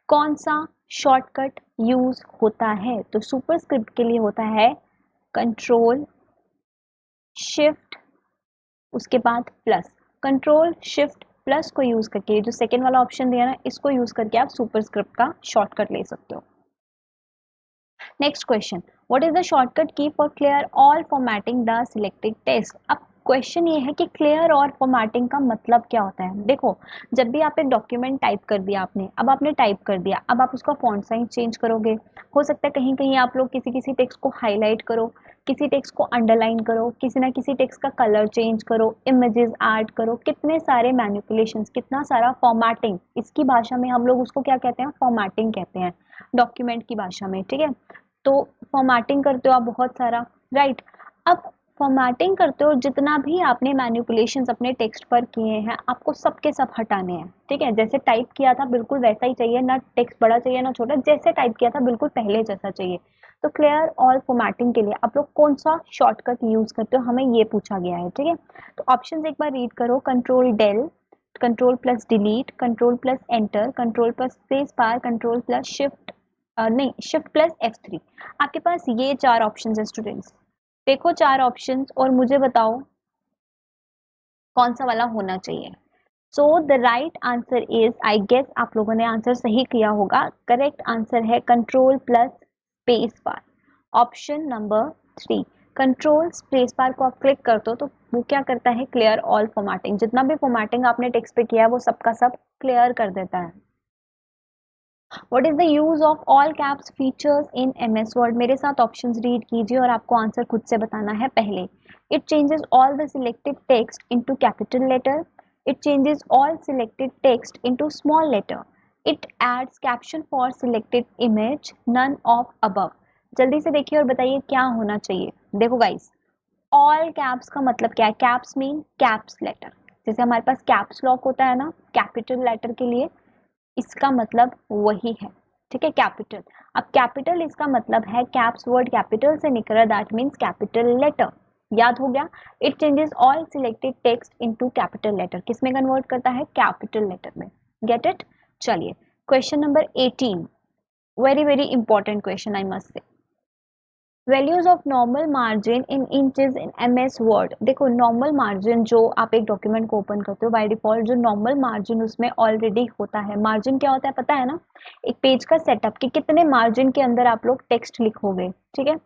कौन सा शॉर्टकट यूज होता है, तो सुपरस्क्रिप्ट के लिए होता है कंट्रोल शिफ्ट उसके बाद प्लस। कंट्रोल शिफ्ट प्लस को यूज करके, जो सेकेंड वाला ऑप्शन दिया ना, इसको यूज करके आप सुपरस्क्रिप्ट का शॉर्टकट ले सकते हो। Next question, what is the shortcut key for clear all formatting the selected text? अब क्वेश्चन ये है कि क्लियर और फॉर्मेटिंग का मतलब क्या होता है। देखो जब भी आप एक डॉक्यूमेंट टाइप कर दिया आपने, अब आपने टाइप कर दिया, अब आप उसका फॉन्ट साइज चेंज करोगे, हो सकता है कहीं कहीं आप लोग किसी किसी टेक्स्ट को हाईलाइट करो, किसी टेक्स्ट को अंडरलाइन करो, किसी ना किसी टेक्स्ट का कलर चेंज करो, इमेजेस ऐड करो, कितने सारे मैनिपुलेशंस, कितना सारा फॉर्मेटिंग। इसकी भाषा में हम लोग उसको क्या कहते हैं? फॉर्मेटिंग कहते हैं, डॉक्यूमेंट की भाषा में, ठीक है। तो फॉर्मेटिंग करते हो आप बहुत सारा, राइट। अब फॉर्मेटिंग करते हो, जितना भी आपने मैनिपुलेशंस अपने टेक्स्ट पर किए हैं आपको सब के सब हटाने हैं, ठीक है। जैसे टाइप किया था बिल्कुल वैसा ही चाहिए, ना टेक्स्ट बड़ा चाहिए ना छोटा, जैसे टाइप किया था बिल्कुल पहले जैसा चाहिए। तो क्लियर ऑल फॉर्मेटिंग के लिए आप लोग कौन सा शॉर्टकट यूज करते हो, हमें ये पूछा गया है, ठीक है। तो ऑप्शन एक बार रीड करो। Control del, control plus delete, control plus enter, control plus space bar, control plus shift, नहीं शिफ्ट प्लस F3। आपके पास ये 4 ऑप्शन है स्टूडेंट्स। देखो 4 ऑप्शंस और मुझे बताओ कौन सा वाला होना चाहिए। So the right answer is, I guess आप लोगों ने आंसर सही किया होगा। करेक्ट आंसर है control plus space bar, option number 3। Control space bar को आप क्लिक करते हो तो वो क्या करता है, क्लियर ऑल फॉर्मेटिंग, जितना भी फॉर्मेटिंग आपने टेक्स्ट पे किया है वो सबका सब क्लियर कर देता है। What is the use of all caps features in MS word? मेरे साथ ऑप्शंस रीड कीजिए और आपको आंसर खुद से बताना है। पहले, it changes all the selected text into capital letter, it changes all selected text into small letter, it adds caption for selected image, none of above. जल्दी से देखिए और बताइए क्या होना चाहिए। देखो गाइस, ऑल कैप्स का मतलब क्या है? कैप्स मीन कैप्स लेटर, जैसे हमारे पास कैप्स लॉक होता है ना कैपिटल लेटर के लिए, इसका मतलब वही है। ठीक है, कैपिटल। अब कैपिटल इसका मतलब है कैप्स वर्ड कैपिटल से निकला, दैट मीन्स कैपिटल लेटर। याद हो गया। It changes all selected text into capital letter, किस में कन्वर्ट करता है? कैपिटल लेटर में। Get it? चलिए, question number 18, very very important question I must say. Values of normal margin in inches in MS Word. देखो, normal margin जो आप एक डॉक्यूमेंट को ओपन करते हो बाय डिफॉल्ट जो नॉर्मल मार्जिन उसमें ऑलरेडी होता है। मार्जिन क्या होता है पता है ना? एक पेज का सेटअप कि कितने मार्जिन के अंदर आप लोग टेक्स्ट लिखोगे। ठीक है,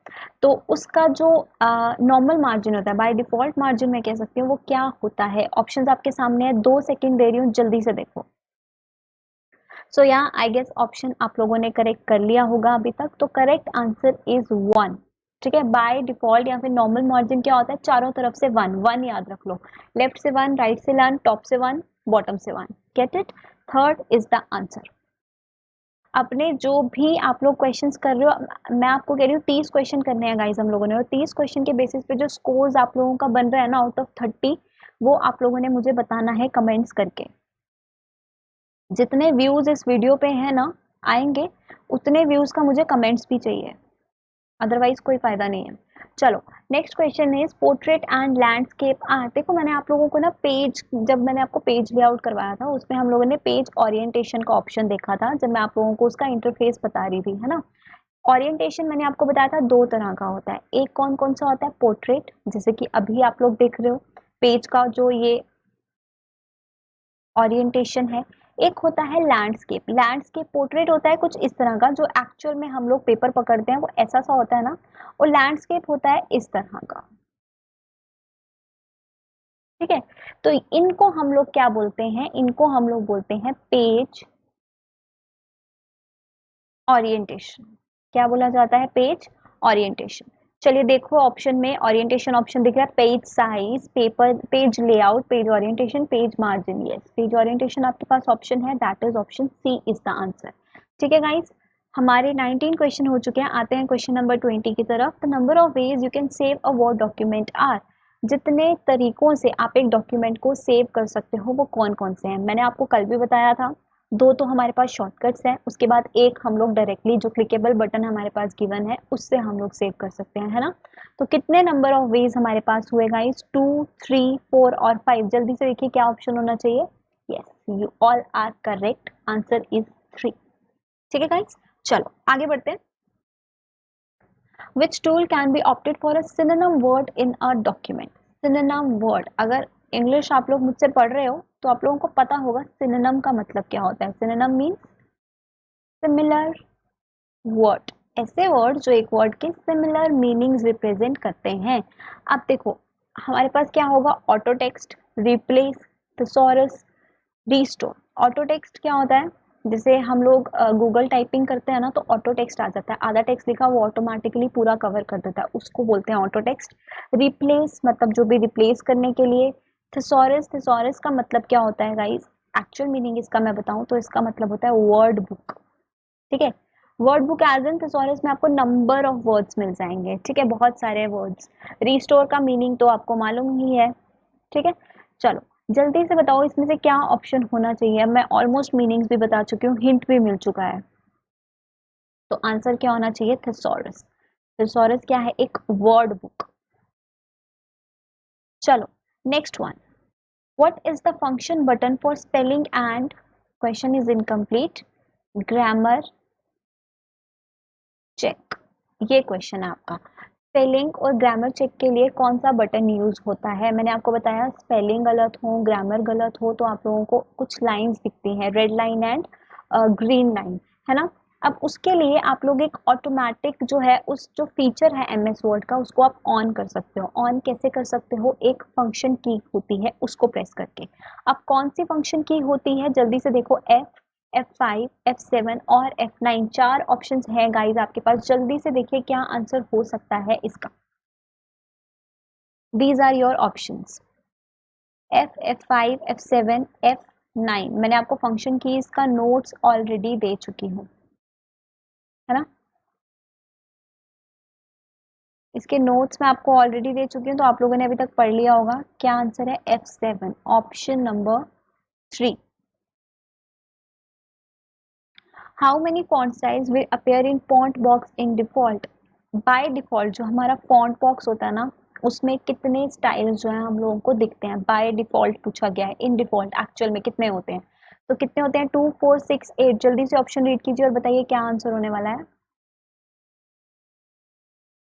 तो उसका जो नॉर्मल मार्जिन होता है, बाय डिफॉल्ट मार्जिन में कह सकती हूँ, वो क्या होता है? ऑप्शंस आपके सामने है, 2 सेकेंड दे रही हूँ, जल्दी से देखो। सो यहाँ आई गेस ऑप्शन आप लोगों ने करेक्ट कर लिया होगा अभी तक, तो करेक्ट आंसर इज 1। ठीक है, बाय डिफॉल्ट या फिर नॉर्मल मार्जिन क्या होता है? चारों तरफ से 1 1 याद रख लो, लेफ्ट से 1, राइट से 1, टॉप से 1, बॉटम से 1। Get it? Third is the answer. अपने जो भी आप लोग क्वेश्चंस कर रहे हो, मैं आपको कह रही हूँ 30 क्वेश्चन करने हैं गाइस हम लोगों ने, और 30 क्वेश्चन के बेसिस पे जो स्कोर्स आप लोगों का बन रहा है ना आउट ऑफ 30, वो आप लोगों ने मुझे बताना है कमेंट्स करके। जितने व्यूज इस वीडियो पे है ना आएंगे, उतने व्यूज का मुझे कमेंट्स भी चाहिए, अदरवाइज कोई फायदा नहीं है। चलो, next question is portrait and landscape art. देखो, मैंने आप लोगों को ना पेज, जब मैंने आपको पेज लेआउट करवाया था उसमें हम लोगों ने पेज ओरिएंटेशन का ऑप्शन देखा था, जब मैं आप लोगों को उसका इंटरफेस बता रही थी, है ना। ओरिएंटेशन मैंने आपको बताया था 2 तरह का होता है। एक कौन कौन सा होता है? पोर्ट्रेट, जैसे कि अभी आप लोग देख रहे हो पेज का जो ये ओरिएंटेशन है। एक होता है लैंडस्केप। लैंडस्केप पोर्ट्रेट होता है कुछ इस तरह का, जो एक्चुअल में हम लोग पेपर पकड़ते हैं वो ऐसा सा होता है ना, और लैंडस्केप होता है इस तरह का। ठीक है, तो इनको हम लोग क्या बोलते हैं? इनको हम लोग बोलते हैं पेज ओरिएंटेशन। क्या बोला जाता है? Page orientation. चलिए देखो, ऑप्शन में ओरिएंटेशन ऑप्शन दिख रहा है, page size, paper, page layout, page orientation, page margin. Yes, page orientation आपके पास ऑप्शन है, that is option C is the answer. ठीक है गाइस, हमारे 19 क्वेश्चन हो चुके हैं। आते हैं क्वेश्चन नंबर 20 की तरफ। The number of ways you can save a Word document are. जितने तरीकों से आप एक डॉक्यूमेंट को सेव कर सकते हो वो कौन कौन से हैं? मैंने आपको कल भी बताया था। 2 तो हमारे पास शॉर्टकट्स हैं, उसके बाद एक हम लोग डायरेक्टली जो क्लिकेबल बटन हमारे पास गिवन है उससे हम लोग सेव कर सकते हैं, है ना। तो कितने नंबर ऑफ वेज हमारे पास हुए गाइस? 2, 3, 4 और 5। जल्दी से देखिए क्या ऑप्शन होना चाहिए। Yes, you all are correct, answer is 3। ठीक है गाइस, चलो आगे बढ़ते हैं। Which tool can be opted for a synonym word in a document? Synonym word, अगर इंग्लिश आप लोग मुझसे पढ़ रहे हो तो आप लोगों को पता होगा सिनोनिम का मतलब क्या होता है। सिनोनिम मीन्स सिमिलर वर्ड, ऐसे वर्ड जो एक वर्ड के सिमिलर मीनिंग्स रिप्रेजेंट करते हैं। अब देखो, हमारे पास क्या होगा? Auto text, replace, thesaurus, restore. Auto text क्या होता है? जैसे हम लोग गूगल टाइपिंग करते हैं ना, तो ऑटो टेक्स्ट आ जाता है, आधा टेक्स्ट लिखा वो ऑटोमेटिकली पूरा कवर कर देता है, उसको बोलते हैं ऑटो टेक्स्ट। रिप्लेस मतलब जो भी रिप्लेस करने के लिए। थिसॉरस, थिसॉरस का मतलब क्या होता है गाइस? एक्चुअल मीनिंग इसका मैं बताऊं तो इसका मतलब होता है वर्ड बुक। ठीक है, word book as in thesaurus में आपको नंबर ऑफ वर्ड्स मिल जाएंगे। ठीक है, बहुत सारे वर्ड्स। रीस्टोर का मीनिंग तो आपको मालूम ही है। ठीक है, चलो जल्दी से बताओ इसमें से क्या ऑप्शन होना चाहिए। मैं ऑलमोस्ट मीनिंग्स भी बता चुकी हूँ, हिंट भी मिल चुका है। तो आंसर क्या होना चाहिए? थिसॉरस। थिसॉरस क्या है? एक वर्ड बुक। चलो next one, what is the function button for spelling and, question is incomplete, grammar check. ये क्वेश्चन है आपका। स्पेलिंग और ग्रामर चेक के लिए कौन सा बटन यूज होता है? मैंने आपको बताया स्पेलिंग गलत हो, ग्रामर गलत हो तो आप लोगों को कुछ लाइंस दिखती हैं, red line and green line, है ना। अब उसके लिए आप लोग एक ऑटोमेटिक जो है उस जो फीचर है एम एस वर्ड का उसको आप ऑन कर सकते हो। ऑन कैसे कर सकते हो, एक फंक्शन की होती है उसको प्रेस करके। अब कौन सी फंक्शन की होती है, जल्दी से देखो, F5, F7 और F9 चार ऑप्शंस हैं गाइस आपके पास। जल्दी से देखिए क्या आंसर हो सकता है इसका। These are your options, F5, F7, F9। मैंने आपको फंक्शन कीज का नोट्स ऑलरेडी दे चुकी हूँ, है ना। इसके नोट्स मैं आपको ऑलरेडी दे चुकी हूँ, तो आप लोगों ने अभी तक पढ़ लिया होगा। क्या आंसर है, F7, option number 3। How many font styles will appear in font box in default. Bye default जो हमारा फॉन्ट बॉक्स होता है ना, उसमें कितने स्टाइल्स जो है हम लोगों को दिखते हैं। बाय डिफॉल्ट पूछा गया है, इन डिफॉल्ट एक्चुअल में कितने होते हैं, तो कितने होते हैं, 2, 4, 6, 8। जल्दी से ऑप्शन रीड कीजिए और बताइए क्या आंसर होने वाला है।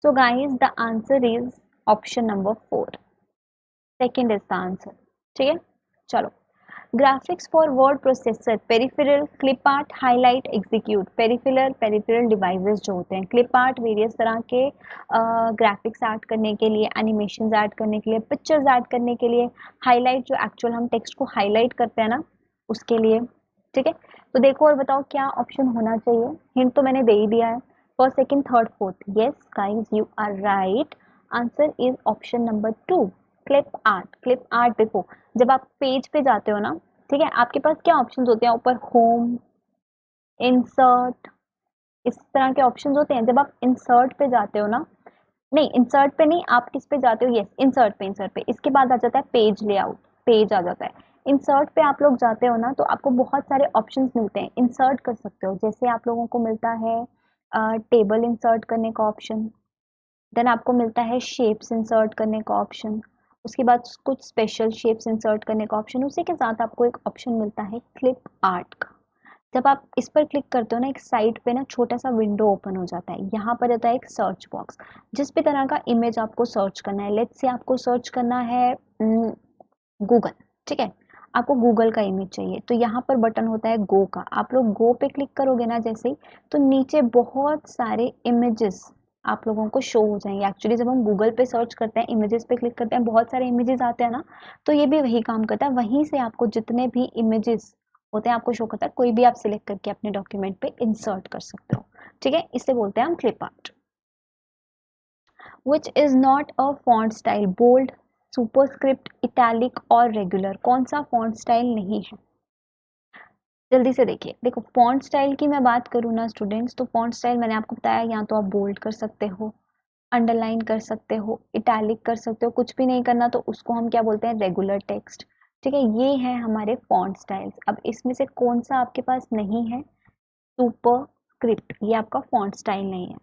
So guys the answer is option number 4, second is the answer. ठीक है, चलो। Graphics for word processor, peripheral, clip art, highlight, execute. Peripheral devices जो होते हैं, क्लिप आर्ट वेरियस तरह के ग्राफिक्स ऐड करने के लिए, एनिमेशंस ऐड करने के लिए, पिक्चर्स ऐड करने के लिए, हाईलाइट जो एक्चुअल हम टेक्स्ट को हाईलाइट करते हैं ना उसके लिए। ठीक है, तो देखो और बताओ क्या ऑप्शन होना चाहिए। हिंट तो मैंने दे ही दिया है, first, second, third, fourth. Yes guys you are right, answer is option number 2, clip art. Clip art देखो, जब आप पेज पे जाते हो ना, ठीक है, आपके पास क्या ऑप्शंस होते हैं ऊपर, होम, इंसर्ट, इस तरह के ऑप्शंस होते हैं। जब आप इंसर्ट पे जाते हो ना, नहीं इंसर्ट पे नहीं, आप किस पे जाते हो, यस इंसर्ट पे। इंसर्ट पे इसके बाद आ जाता है पेज लेआउट, पेज आ जाता है। इंसर्ट पे आप लोग जाते हो ना, तो आपको बहुत सारे ऑप्शंस मिलते हैं, इंसर्ट कर सकते हो। जैसे आप लोगों को मिलता है टेबल इंसर्ट करने का ऑप्शन, देन आपको मिलता है शेप्स इंसर्ट करने का ऑप्शन, उसके बाद कुछ स्पेशल शेप्स इंसर्ट करने का ऑप्शन, उसी के साथ आपको एक ऑप्शन मिलता है क्लिप आर्ट का। जब आप इस पर क्लिक करते हो ना, एक साइड पे ना छोटा सा विंडो ओपन हो जाता है, यहाँ पर रहता है एक सर्च बॉक्स। जिस भी तरह का इमेज आपको सर्च करना है, लेट्स से आपको सर्च करना है गूगल, ठीक है, आपको गूगल का इमेज चाहिए, तो यहाँ पर बटन होता है गो का। आप लोग गो पे क्लिक करोगे ना जैसे ही, तो नीचे बहुत सारे इमेजेस आप लोगों को शो हो जाएंगे। एक्चुअली जब हम गूगल पे सर्च करते हैं, इमेजेस पे क्लिक करते हैं, बहुत सारे इमेजेस आते हैं ना, तो ये भी वही काम करता है। वहीं से आपको जितने भी इमेजेस होते हैं आपको शो करता है, कोई भी आप सिलेक्ट करके अपने डॉक्यूमेंट पे इंसर्ट कर सकते हो। ठीक है, इसे बोलते हैं हम clip art. Which is not a font style, bold, superscript, italic और रेगुलर। कौन सा फॉन्ट स्टाइल नहीं है, जल्दी से देखिए। देखो फॉन्ट स्टाइल की मैं बात करूँ ना स्टूडेंट्स, तो फॉन्ट स्टाइल मैंने आपको बताया, या तो आप बोल्ड कर सकते हो, अंडरलाइन कर सकते हो, इटैलिक कर सकते हो, कुछ भी नहीं करना तो उसको हम क्या बोलते हैं, रेगुलर टेक्स्ट। ठीक है, ये है हमारे फॉन्ट स्टाइल्स। अब इसमें से कौन सा आपके पास नहीं है, सुपर स्क्रिप्ट, ये आपका फॉन्ट स्टाइल नहीं है।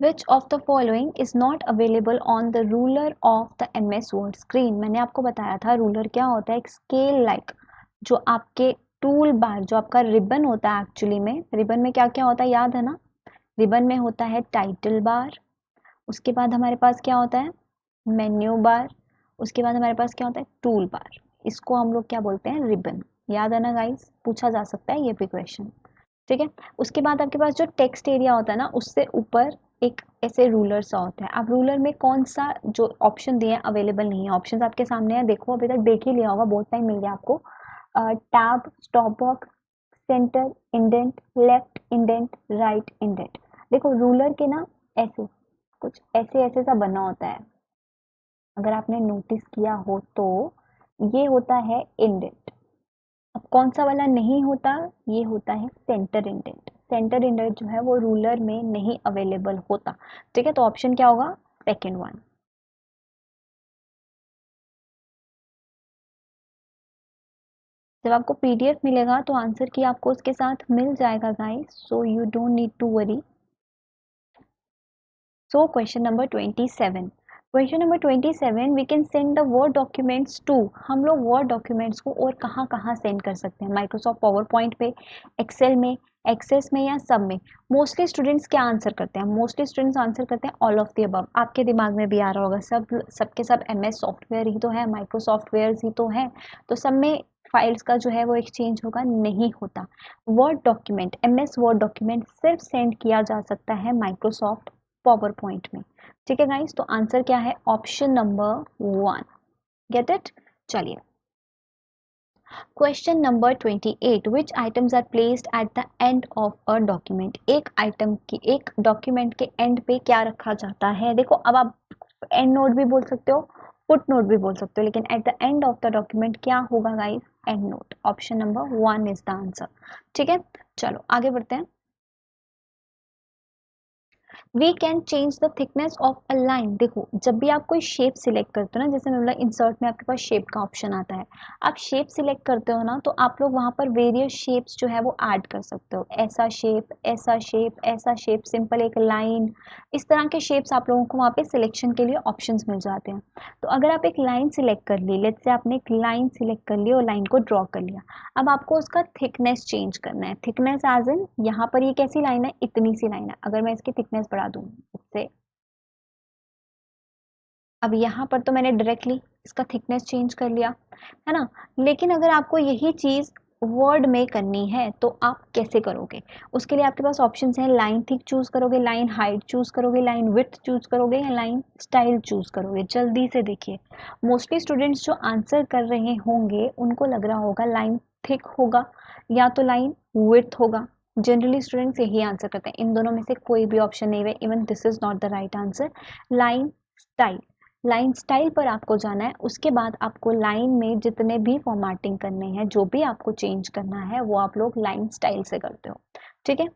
Which of the following is not available on the ruler of the MS Word screen? मैंने आपको बताया था रूलर क्या होता है, एक स्केल लाइक जो आपके टूल बार, जो आपका रिबन होता है। एक्चुअली में रिबन में क्या क्या होता है याद है ना, रिबन में होता है टाइटल बार, उसके बाद हमारे पास क्या होता है, मेन्यू बार, उसके बाद हमारे पास क्या होता है, टूल बार। इसको हम लोग क्या बोलते हैं, रिबन। याद है ना गाइस, पूछा जा सकता है ये भी क्वेश्चन। ठीक है, उसके बाद आपके पास जो टेक्स्ट एरिया होता है ना, उससे ऊपर एक ऐसे रूलर सा होता है। अब रूलर में कौन सा जो ऑप्शन दिए हैं अवेलेबल नहीं है, ऑप्शन आपके सामने है, देखो अभी तक देख ही लिया होगा, बहुत टाइम मिल गया आपको। Tab, stop box, centre, indent, left indent, right indent. देखो रूलर के ना ऐसे कुछ ऐसे ऐसे सा बना होता है, अगर आपने नोटिस किया हो तो ये होता है इंडेंट। अब कौन सा वाला नहीं होता, ये होता है सेंटर इंडेंट। सेंटर इंडेंट जो है वो रूलर में नहीं अवेलेबल होता। ठीक है, तो ऑप्शन क्या होगा, सेकेंड वन। जब आपको पीडीएफ मिलेगा तो आंसर की आपको उसके साथ मिल जाएगा guys, so you don't need to worry. So question number 27, question number 27, we can send the Word documents to. हम लोग वर्ड डॉक्यूमेंट्स को और कहाँ कहाँ सेंड कर सकते हैं, माइक्रोसॉफ्ट पावर पॉइंट पे, एक्सेल में, एक्सेस में या सब में। मोस्टली स्टूडेंट्स क्या आंसर करते हैं, मोस्टली स्टूडेंट्स आंसर करते हैं ऑल ऑफ द अबव। आपके दिमाग में भी आ रहा होगा, सब सबके सब एमएस सॉफ्टवेयर ही तो है, माइक्रोसॉफ्टवेयर ही तो है, तो सब में फाइल्स का जो है वो एक्सचेंज होगा, नहीं होता। Word document, MS word document सिर्फ सेंड किया जा सकता है माइक्रोसॉफ्ट पावर पॉइंट में। ठीक है गाइस, तो आंसर क्या है? Option number 1। Get it? चलिए, question number 28, which items are placed at the end of a document. एक आइटम की, एक डॉक्यूमेंट के एंड पे क्या रखा जाता है? देखो, अब आप एंड नोट भी बोल सकते हो, फुट नोट भी बोल सकते हो, लेकिन at the end of the document क्या होगा guys? Endnote. Option number 1 is the answer. ठीक है, चलो आगे बढ़ते हैं। We can change the thickness of a line. देखो, जब भी आप कोई शेप सिलेक्ट करते हो ना, जैसे मतलब इंसर्ट में आपके पास शेप का ऑप्शन आता है, आप शेप सिलेक्ट करते हो ना, तो आप लोग वहाँ पर वेरियस शेप्स जो है वो ऐड कर सकते हो। ऐसा शेप, ऐसा शेप, ऐसा शेप, सिंपल एक लाइन, इस तरह के शेप्स आप लोगों को वहाँ पे सिलेक्शन के लिए ऑप्शंस मिल जाते हैं। तो अगर आप एक लाइन सिलेक्ट कर ली, लेट्स से आपने एक लाइन सिलेक्ट कर ली और लाइन को ड्रॉ कर लिया, अब आपको उसका थिकनेस चेंज करना है। थिकनेस एज इन, यहाँ पर ये कैसी लाइन है? इतनी सी लाइन है। अगर मैं इसकी थिकनेस बढ़ा दूँ इससे, अब यहाँ पर तो मैंने डायरेक्टली इसका थिकनेस चेंज कर लिया, है ना। लेकिन अगर आपको यही चीज़ वर्ड में करनी है तो आप कैसे करोगे? उसके लिए आपके पास ऑप्शंस हैं। लाइन थिक चूज करोगे, लाइन हाइट चूज करोगे, लाइन विड्थ चूज करोगे, या लाइन स्टाइल चूज करोगे? जल्दी से देखिए, मोस्टली स्टूडेंट्स जो आंसर कर रहे होंगे उनको लग रहा होगा लाइन थिक होगा या तो लाइन विड्थ होगा। जनरली स्टूडेंट्स यही आंसर करते हैं, इन दोनों में से कोई भी ऑप्शन नहीं है। Even this is not the right answer. Line style, line style पर आपको जाना है। उसके बाद आपको लाइन में जितने भी फॉर्मेटिंग करने हैं, जो भी आपको चेंज करना है, वो आप लोग लाइन स्टाइल से करते हो। ठीक है,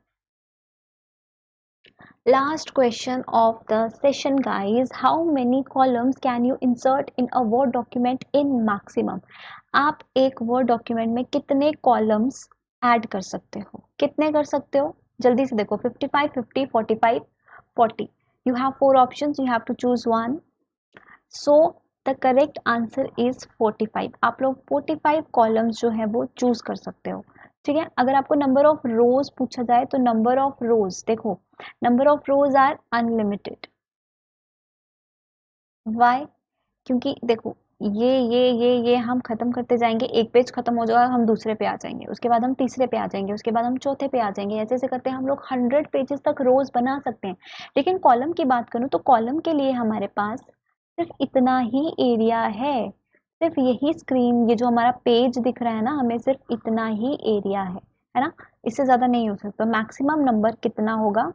last question of the session guys, how many columns can you insert in a Word document in maximum. आप एक वर्ड डॉक्यूमेंट में कितने कॉलम्स ऐड कर सकते हो? कितने कर सकते हो? जल्दी से देखो, 55, 50, 45, 40। You have 4 options, you have to choose one. So the correct answer is 45। आप लोग 45 कॉलम्स जो है वो चूज कर सकते हो। ठीक है, अगर आपको नंबर ऑफ रोज पूछा जाए तो नंबर ऑफ रोज, देखो, number of rows are unlimited. Why? क्योंकि देखो, ये हम खत्म करते जाएंगे, एक पेज खत्म हो जाएगा, हम दूसरे पे आ जाएंगे, उसके बाद हम तीसरे पे आ जाएंगे, उसके बाद हम चौथे पे आ जाएंगे, ऐसे ऐसे करते हैं हम लोग 100 पेजेस तक रोज बना सकते हैं। लेकिन कॉलम की बात करूँ तो कॉलम के लिए हमारे पास सिर्फ इतना ही एरिया है, सिर्फ यही स्क्रीन, ये जो हमारा पेज दिख रहा है ना, हमें सिर्फ इतना ही एरिया है ना। इससे ज्यादा नहीं हो सकता। मैक्सिमम नंबर कितना होगा?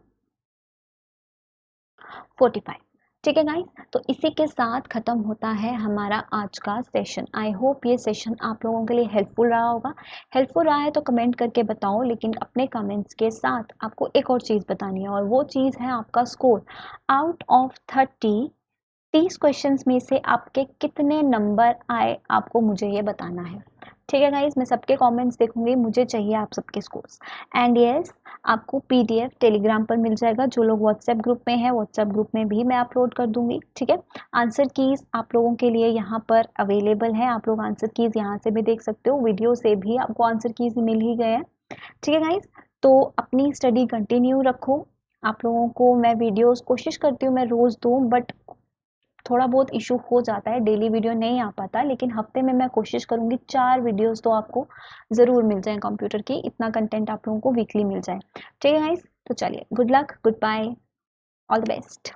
45। ठीक है गाइस, तो इसी के साथ खत्म होता है हमारा आज का सेशन। आई होप ये सेशन आप लोगों के लिए हेल्पफुल रहा होगा। हेल्पफुल रहा है तो कमेंट करके बताओ, लेकिन अपने कमेंट्स के साथ आपको एक और चीज़ बतानी है, और वो चीज़ है आपका स्कोर। आउट ऑफ 30 क्वेश्चंस में से आपके कितने नंबर आए, आपको मुझे ये बताना है। ठीक है गाइज, मैं सबके कमेंट्स देखूंगी, मुझे चाहिए आप सबके स्कोर्स। एंड यस, आपको PDF टेलीग्राम पर मिल जाएगा। जो लोग व्हाट्सएप ग्रुप में है, व्हाट्सएप ग्रुप में भी मैं अपलोड कर दूंगी। ठीक है, आंसर कीज आप लोगों के लिए यहाँ पर अवेलेबल है। आप लोग आंसर कीज यहाँ से भी देख सकते हो, वीडियो से भी आपको आंसर कीज मिल ही गए हैं। ठीक है गाइज, तो अपनी स्टडी कंटिन्यू रखो। आप लोगों को मैं वीडियोस कोशिश करती हूँ मैं रोज़ दूँ, बट थोड़ा बहुत इशू हो जाता है, डेली वीडियो नहीं आ पाता, लेकिन हफ्ते में मैं कोशिश करूंगी 4 वीडियोस तो आपको ज़रूर मिल जाए कंप्यूटर की, इतना कंटेंट आप लोगों को वीकली मिल जाए। ठीक है गाइस, तो चलिए, good luck, goodbye, all the best.